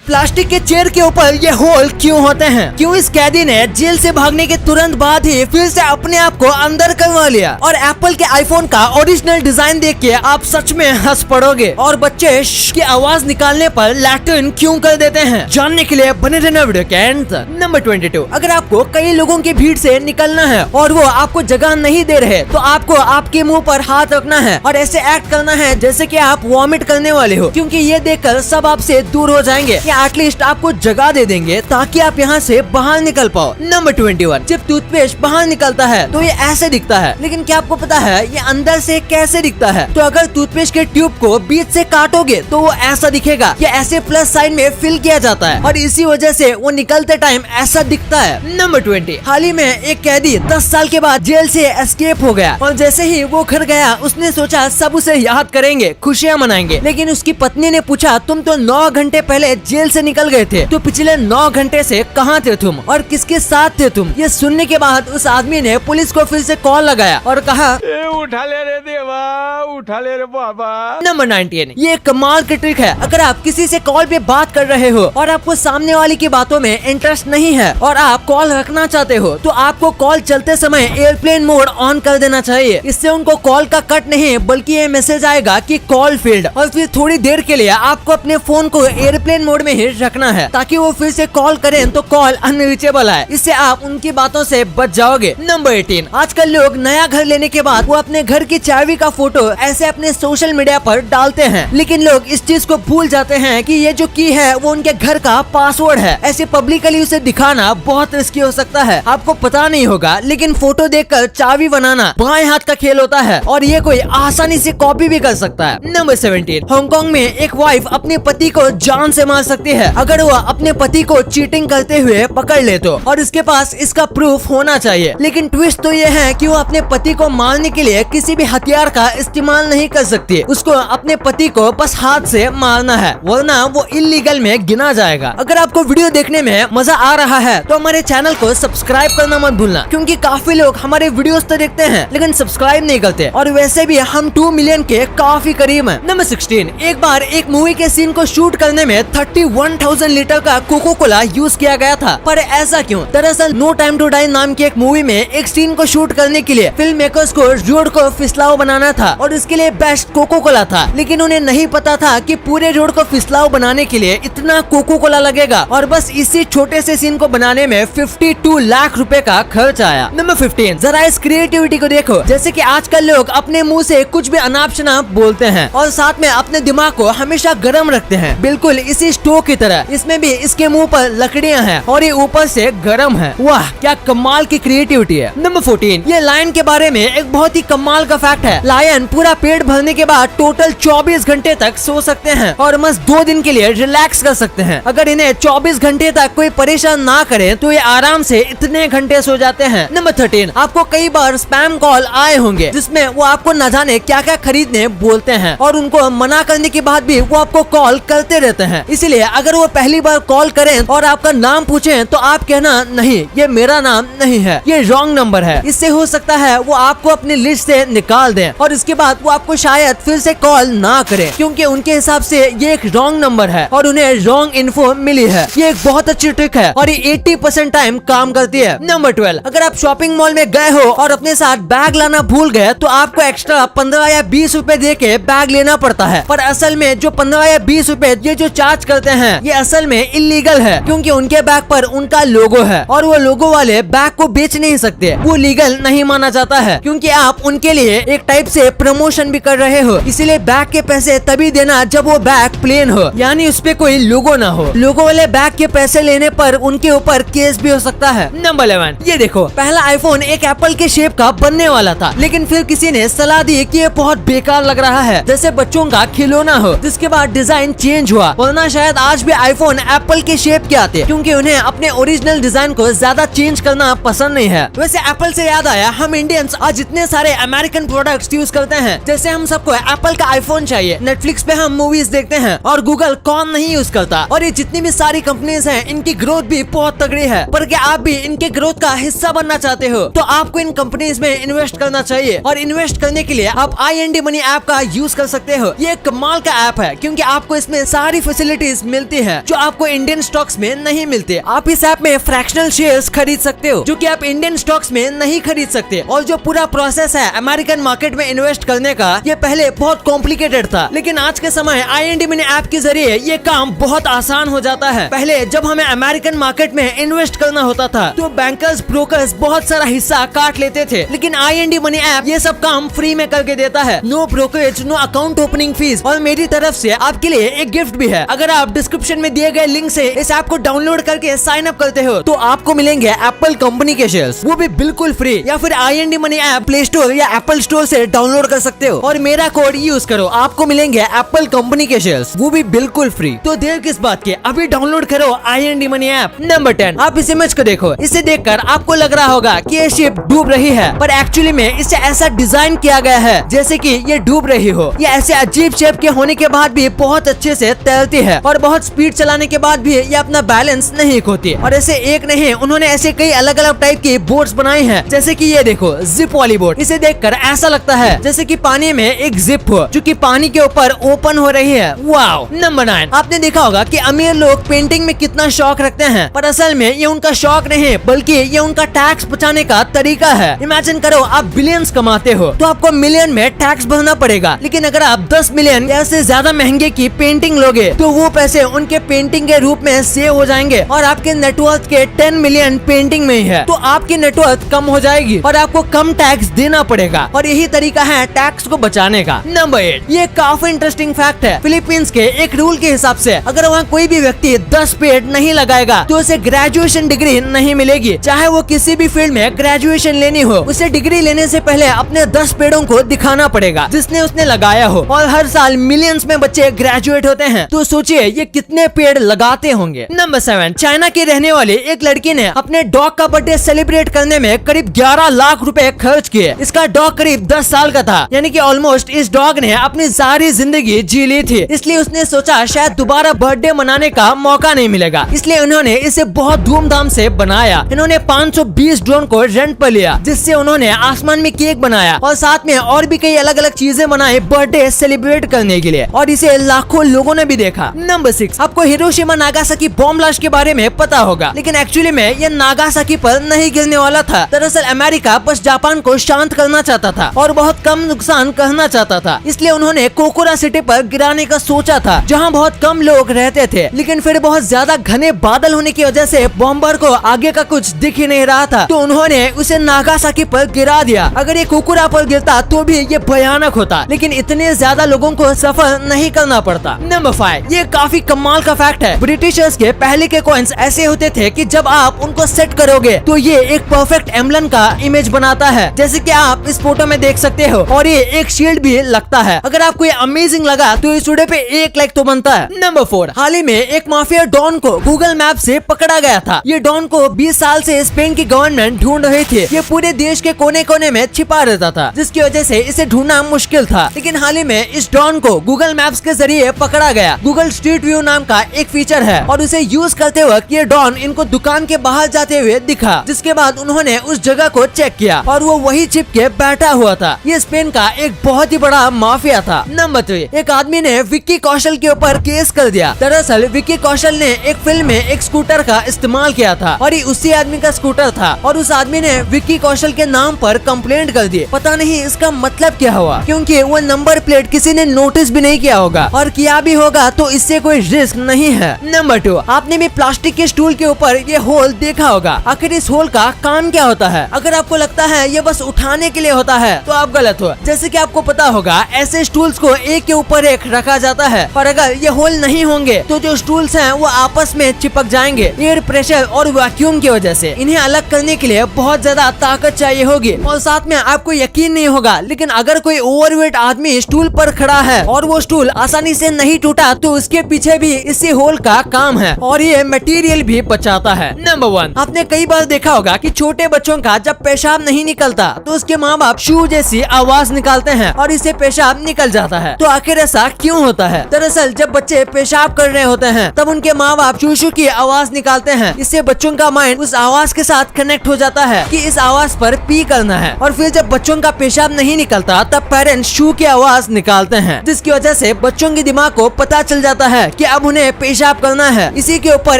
Plastic के chair के ऊपर ये होल क्यों होते हैं? क्यों इस कैदी ने जेल से भागने के तुरंत बाद ही फिर से अपने आप को अंदर करवा लिया? और एप्पल के आईफोन का ओरिजिनल डिजाइन देख के आप सच में हंस पड़ोगे। और बच्चे की आवाज निकालने पर लैट्रिन क्यों कर देते हैं? जानने के लिए बने रहना वीडियो के एंड तक। नंबर 22, अगर आपको कई लोगों की भीड़ से निकलना है और वो आपको जगह नहीं दे रहे तो आपको आपके मुंह पर हाथ रखना है और ऐसे एक्ट करना है जैसे कि आप वॉमिट करने वाले हो, क्योंकि ये देखकर सब आपसे दूर हो जाएंगे या एटलीस्ट आपको जगह दे देंगे ताकि आप यहाँ से बाहर निकल पाओ। नंबर 21, जब टूथपेस्ट बाहर निकलता है तो ये ऐसे दिखता है, लेकिन क्या आपको पता है ये अंदर से कैसे दिखता है? तो अगर टूथपेस्ट के ट्यूब को बीच से काटोगे तो वो ऐसा दिखेगा। ये ऐसे प्लस साइन में फिल किया जाता है और इसी वजह से वो निकलते टाइम ऐसा दिखता है। नंबर 20, हाल ही में एक कैदी 10 साल के बाद जेल से एस्केप हो गया और जैसे ही वो घर गया उसने सोचा सब उसे याद करेंगे, खुशियाँ मनाएंगे, लेकिन उसकी पत्नी ने पूछा तुम तो 9 घंटे पहले जेल से निकल गए थे, तो पिछले 9 घंटे से कहाँ थे तुम और किसके साथ थे तुम? ये सुनने के बाद उस आदमी ने पुलिस को फिर से कॉल लगाया और कहा उठा ले रे देवा, उठा ले रे बाबा। नंबर 19, ये कमाल की ट्रिक है। अगर आप किसी से कॉल पे बात कर रहे हो और आपको सामने वाले की बातों में इंटरेस्ट नहीं है और आप कॉल रखना चाहते हो तो आपको कॉल चलते समय एयरप्लेन मोड ऑन कर देना चाहिए। इससे उनको कॉल का कट नहीं बल्कि ये मैसेज आएगा कि कॉल फेल्ड, और फिर थोड़ी देर के लिए आपको अपने फोन को एयरप्लेन मोड में ही रखना है ताकि वो फिर से कॉल करें तो कॉल अनरीचेबल आए। इससे आप उनकी बातों से बच जाओगे। नंबर 18, आजकल लोग नया घर लेने के बाद वो अपने घर की चाबी का फोटो ऐसे अपने सोशल मीडिया पर डालते हैं, लेकिन लोग इस चीज को भूल जाते हैं कि ये जो की है वो उनके घर का पासवर्ड है। ऐसे पब्लिकली उसे दिखाना बहुत रिस्की हो सकता है। आपको पता नहीं होगा, लेकिन फोटो देखकर चाबी बनाना बाएं हाथ का खेल होता है और ये कोई आसानी से कॉपी भी कर सकता है। नंबर 17, हांगकांग में एक वाइफ अपने पति को जान से मार सकती है अगर वो अपने पति को चीटिंग करते हुए पकड़ ले तो, और इसके पास इसका प्रूफ होना चाहिए। लेकिन ट्विस्ट तो ये है कि वो अपने पति को मारने के लिए किसी भी हथियार का इस्तेमाल नहीं कर सकती। उसको अपने पति को बस हाथ से मारना है, वरना वो इलीगल में गिना जाएगा। अगर आपको वीडियो देखने में मजा आ रहा है तो हमारे चैनल को सब्सक्राइब करना मत भूलना, क्योंकि काफी लोग हमारे वीडियोस तो देखते हैं लेकिन सब्सक्राइब नहीं करते, और वैसे भी हम 2 मिलियन के काफी करीब हैं। नंबर 16, एक बार एक मूवी के सीन को शूट करने में 31,000 लीटर का कोको कोला यूज किया गया था। पर ऐसा क्यों? दरअसल नो टाइम टू डाई नाम की एक मूवी में एक सीन को शूट करने के लिए फिल्म मेकर्स को रोड को फिसलाओ बनाना था और इसके लिए बेस्ट कोको कोला था, लेकिन उन्हें नहीं पता था कि पूरे रोड को फिसलाओ बनाने के लिए इतना कोको कोला लगेगा, और बस इसी छोटे से सीन को बनाने में 52 लाख रुपए का खर्च आया। नंबर 15, जरा इस क्रिएटिविटी को देखो। जैसे कि आजकल लोग अपने मुंह से कुछ भी अनाप शनाप बोलते हैं और साथ में अपने दिमाग को हमेशा गर्म रखते हैं, बिल्कुल इसी स्टोव की तरह। इसमें भी इसके मुंह पर लकड़ियां हैं और ये ऊपर से गर्म है। वाह, क्या कमाल की क्रिएटिविटी है। नंबर 14, ये लायन के बारे में एक बहुत ही कमाल का फैक्ट है। लायन पूरा पेट भरने के बाद टोटल 24 घंटे तक सो सकते हैं और मस्त 2 दिन के लिए रिलैक्स कर सकते हैं। अगर इन्हें 24 घंटे तक कोई परेशान ना करे तो ये आराम से इतने घंटे सो जाते हैं। नंबर 13, आपको कई बार स्पैम कॉल आए होंगे जिसमें वो आपको न जाने क्या क्या खरीदने बोलते हैं और उनको मना करने के बाद भी वो आपको कॉल करते रहते हैं। इसीलिए अगर वो पहली बार कॉल करें और आपका नाम पूछें तो आप कहना नहीं, ये मेरा नाम नहीं है, ये रॉन्ग नंबर है। इससे हो सकता है वो आपको अपनी लिस्ट से निकाल दें और इसके बाद वो आपको शायद फिर से कॉल ना करें, क्योंकि उनके हिसाब से ये एक रॉन्ग नंबर है और उन्हें रॉन्ग इन्फो मिली है। ये एक बहुत अच्छी ट्रिक है और ये 80% टाइम काम करती है। नंबर 12, अगर आप शॉपिंग मॉल में गए हो और अपने साथ बैग लाना भूल गए तो आपको एक्स्ट्रा 15 या 20 रुपए दे के बैग लेना पड़ता है, पर असल में जो 15 या 20 रुपए ये जो चार्ज करते हैं ये असल में इलीगल है, क्योंकि उनके बैग पर उनका लोगो है और वो लोगो वाले बैग को बेच नहीं सकते। वो लीगल नहीं माना जाता है, क्योंकि आप उनके लिए एक टाइप से प्रमोशन भी कर रहे हो। इसीलिए बैग के पैसे तभी देना जब वो बैग प्लेन हो, यानी उस पे कोई लोगो ना हो। लोगो वाले बैग के पैसे लेने पर उनके ऊपर केस भी हो सकता है। नंबर 11, ये देखो, पहला आईफोन एक एप्पल के शेप का बनने वाला था, लेकिन फिर किसी ने सलाह दी कि ये बहुत बेकार लग रहा है, जैसे बच्चों का खिलौना हो। जिसके बाद डिजाइन चेंज हुआ, वरना शायद आज भी आईफोन एप्पल के शेप के आते, क्योंकि उन्हें अपने ओरिजिनल डिजाइन को ज्यादा चेंज करना पसंद नहीं है। वैसे एप्पल से याद आया, हम इंडियंस आज इतने सारे अमेरिकन प्रोडक्ट्स यूज करते हैं, जैसे हम सबको एप्पल का आईफोन चाहिए, नेटफ्लिक्स पे हम मूवीज देखते हैं और गूगल कौन नहीं यूज करता। और ये जितनी भी सारी कंपनीज हैं इनकी ग्रोथ भी बहुत तगड़ी है, पर क्या आप भी इनके ग्रोथ का हिस्सा बनना चाहते हो तो आपको इन कंपनीज में इन्वेस्ट करना चाहिए। और इन्वेस्ट करने के लिए आप IND मनी ऐप का यूज कर सकते हो। ये एक कमाल का ऐप है, क्योंकि आपको इसमें सारी फैसिलिटीज मिलती है जो आपको इंडियन स्टॉक्स में नहीं मिलते। आप इस ऐप में फ्रैक्शनल शेयर्स खरीद सकते हो जो कि आप इंडियन स्टॉक्स में नहीं खरीद सकते। और जो पूरा प्रोसेस है अमेरिकन मार्केट में इन्वेस्ट करने का, ये पहले बहुत कॉम्प्लिकेटेड था, लेकिन आज के समय IND मनी ऐप के जरिए ये काम बहुत आसान हो जाता है। पहले जब हमें अमेरिकन मार्केट में इन्वेस्ट करना होता था तो बैंकर्स ब्रोकर्स बहुत सारा हिस्सा काट लेते थे, लेकिन IND मनी ऐप ये सब काम फ्री में करके देता है। No brokerage, no account opening fees. और मेरी तरफ से आपके लिए एक गिफ्ट भी है। अगर आप डिस्क्रिप्शन में दिए गए लिंक से इस ऐप को डाउनलोड करके साइन अप करते हो तो आपको मिलेंगे एप्पल कंपनी के शेयर्स, वो भी बिल्कुल फ्री। या फिर IND money app play store या एप्पल स्टोर से डाउनलोड कर सकते हो और मेरा कोड यूज करो, आपको मिलेंगे एप्पल कंपनी के शेयर्स, वो भी बिल्कुल फ्री। तो देर किस बात की, अभी डाउनलोड करो IND मनी ऐप। नंबर 10, आप इस इमेज को देखो। इसे देखकर आपको लग रहा होगा कि ये शिप डूब रही है, पर एक्चुअली में इसे ऐसा डिजाइन किया गया है जैसे कि ये डूब रही हो। ये ऐसे अजीब शेप के होने के बाद भी बहुत अच्छे से तैरती है और बहुत स्पीड चलाने के बाद भी ये अपना बैलेंस नहीं खोती। और ऐसे एक नहीं, उन्होंने ऐसे कई अलग अलग टाइप की बोट्स बनाई हैं, जैसे कि ये देखो जिप वाली बोट। इसे देखकर ऐसा लगता है जैसे कि पानी में एक जिप हो जो कि पानी के ऊपर ओपन हो रही है। वाओ। नंबर 9, आपने देखा होगा कि अमीर लोग पेंटिंग में कितना शौक रखते हैं, पर असल में ये उनका शौक नहीं बल्कि ये उनका टैक्स बचाने का तरीका है। इमेजिन करो आप बिलियंस कमाते हो तो आपको मिलियन में टैक्स भरना पड़ेगा, लेकिन अगर आप 10 मिलियन या से ज्यादा महंगे की पेंटिंग लोगे तो वो पैसे उनके पेंटिंग के रूप में सेव हो जाएंगे और आपके नेटवर्थ के 10 मिलियन पेंटिंग में ही है, तो आपकी नेटवर्थ कम हो जाएगी और आपको कम टैक्स देना पड़ेगा। और यही तरीका है टैक्स को बचाने का। नंबर 8, ये काफी इंटरेस्टिंग फैक्ट है। फिलीपींस के एक रूल के हिसाब से अगर वहाँ कोई भी व्यक्ति 10 पेड़ नहीं लगाएगा तो उसे ग्रेजुएशन डिग्री नहीं मिलेगी। चाहे वो किसी भी फील्ड में ग्रेजुएशन लेनी हो, उसे डिग्री लेने से पहले अपने 10 पेड़ों को दिखाना पड़ेगा जिसने उसने लगाया हो। और हर साल मिलियंस में बच्चे ग्रेजुएट होते हैं, तो सोचिए ये कितने पेड़ लगाते होंगे। नंबर 7, चाइना की रहने वाली एक लड़की ने अपने डॉग का बर्थडे सेलिब्रेट करने में करीब 11 लाख रुपए खर्च किए। इसका डॉग करीब 10 साल का था, यानी कि ऑलमोस्ट इस डॉग ने अपनी सारी जिंदगी जी ली थी। इसलिए उसने सोचा शायद दोबारा बर्थडे मनाने का मौका नहीं मिलेगा, इसलिए उन्होंने इसे बहुत धूमधाम से बनाया। इन्होंने 520 ड्रोन को रेंट पर लिया, जिससे उन्होंने आसमान में केक बनाया और साथ में और भी कई अलग अलग चीजें बनाई बर्थडे सेलिब्रेट करने के लिए, और इसे लाखों लोगों ने भी देखा। नंबर 6, आपको हिरोशिमा नागासाकी बॉम्ब ब्लास्ट के बारे में पता होगा, लेकिन एक्चुअली में ये नागासाकी पर नहीं गिरने वाला था। दरअसल अमेरिका बस जापान को शांत करना चाहता था और बहुत कम नुकसान करना चाहता था, इसलिए उन्होंने कोकुरा सिटी पर गिराने का सोचा था जहां बहुत कम लोग रहते थे। लेकिन फिर बहुत ज्यादा घने बादल होने की वजह से बॉम्बर को आगे का कुछ दिख ही नहीं रहा था, तो उन्होंने उसे नागासाकी पर गिरा दिया। अगर ये कोकुरा पर गिरता तो भी ये भयानक होता, लेकिन इतने ज्यादा लोगों को सफर नहीं करना पड़ता। नंबर 5, ये काफी कमाल का फैक्ट है। ब्रिटिशर्स के पहले के कॉइन्स ऐसे होते थे कि जब आप उनको सेट करोगे तो ये एक परफेक्ट एम्बलम का इमेज बनाता है, जैसे कि आप इस फोटो में देख सकते हो, और ये एक शील्ड भी लगता है। अगर आपको ये अमेजिंग लगा तो इस वीडियो पे 1 लाइक तो बनता है। नंबर 4, हाल ही में एक माफिया डॉन को गूगल मैप से पकड़ा गया था। ये डॉन को 20 साल से स्पेन की गवर्नमेंट ढूंढ रही थी। ये पूरे देश के कोने कोने में छिपा रहता था, जिसकी वजह से इसे ढूंढना मुश्किल था। लेकिन हाल ही में इस डॉन को गूगल मैप्स के जरिए पकड़ा गया। गूगल स्ट्रीट व्यू नाम का एक फीचर है और उसे यूज करते वक्त ये डॉन इनको दुकान के बाहर जाते हुए दिखा, जिसके बाद उन्होंने उस जगह को चेक किया और वो वही छिप के बैठा हुआ था। ये स्पेन का एक बहुत ही बड़ा माफिया था। नंबर 3, एक आदमी ने विक्की कौशल के ऊपर केस कर दिया। दरअसल विक्की कौशल ने एक फिल्म में एक स्कूटर का इस्तेमाल किया था और ये उसी आदमी का स्कूटर था, और उस आदमी ने विक्की कौशल के नाम पर कंप्लेंट कर दी। पता नहीं इसका मतलब क्या हुआ, क्योंकि वो नंबर प्लेट किसी ने नोटिस भी नहीं किया होगा, और किया भी होगा तो इससे कोई रिस्क नहीं है। नंबर 2, आपने भी प्लास्टिक के स्टूल के ऊपर ये होल देखा होगा। आखिर इस होल का काम क्या होता है? अगर आपको लगता है ये बस उठाने के लिए होता है तो आप गलत हो। जैसे कि आपको पता होगा ऐसे स्टूल्स को एक के ऊपर एक रखा जाता है, और अगर ये होल नहीं होंगे तो जो स्टूल्स हैं वो आपस में चिपक जाएंगे एयर प्रेशर और वैक्यूम की वजह से। इन्हें अलग करने के लिए बहुत ज्यादा ताकत चाहिए होगी, और साथ में आपको यकीन नहीं होगा, लेकिन अगर कोई ओवरवेट आदमी स्टूल पर खड़ा है और वो स्टूल आसानी से नहीं टूटा तो उसके पीछे भी इसी होल का काम है, और ये मटेरियल भी बचाता है। नंबर 1, आपने कई बार देखा होगा कि छोटे बच्चों का जब पेशाब नहीं निकलता तो उसके माँ बाप शू जैसी आवाज निकालते हैं और इससे पेशाब निकल जाता है। तो आखिर ऐसा क्यों होता है? दरअसल जब बच्चे पेशाब कर रहे होते हैं तब उनके माँ बाप शू शू की आवाज निकालते हैं। इससे बच्चों का माइंड उस आवाज के साथ कनेक्ट हो जाता है कि इस आवाज पर पी करना है, और फिर जब बच्चों का पेशाब नहीं निकलता तब पेरेंट्स शू की आवाज निकालते हैं, जिसकी वजह से बच्चों के दिमाग को पता चल जाता है कि अब उन्हें पेशाब करना है। इसी के ऊपर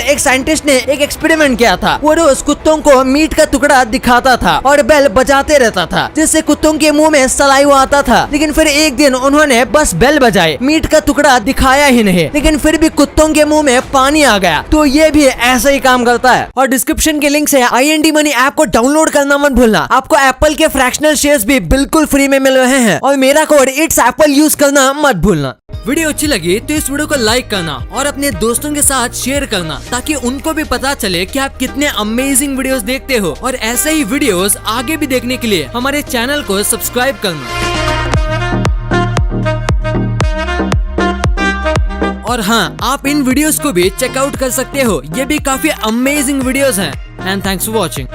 एक साइंटिस्ट ने एक एक्सपेरिमेंट किया था। वो रोज कुत्तों को मीट का टुकड़ा दिखाता था और बेल बजाते रहता था, जिससे कुत्तों के मुंह में सलाइवा आता था। लेकिन फिर एक दिन उन्होंने बस बेल बजाई, मीट का टुकड़ा दिखाया ही नहीं, लेकिन फिर भी कुत्तों के मुंह में पानी आ गया। तो ये भी ऐसा ही काम करता है। और डिस्क्रिप्शन के लिंक से IND मनी ऐप को डाउनलोड करना मत भूलना। आपको एप्पल के फ्रैक्शनल शेयर्स भी बिल्कुल फ्री में मिल रहे हैं और मेरा कोड इट्स एप्पल यूज करना मत भूलना। वीडियो अच्छी लगी तो इस वीडियो को लाइक करना और अपने दोस्तों के साथ शेयर करना, ताकि उनको भी पता चले कि आप कितने अमेजिंग वीडियोस देखते हो। और ऐसे ही वीडियोस आगे भी देखने के लिए हमारे चैनल को सब्सक्राइब करना। और हाँ, आप इन वीडियोस को भी चेकआउट कर सकते हो, ये भी काफी अमेजिंग वीडियोस हैं। And thanks for watching.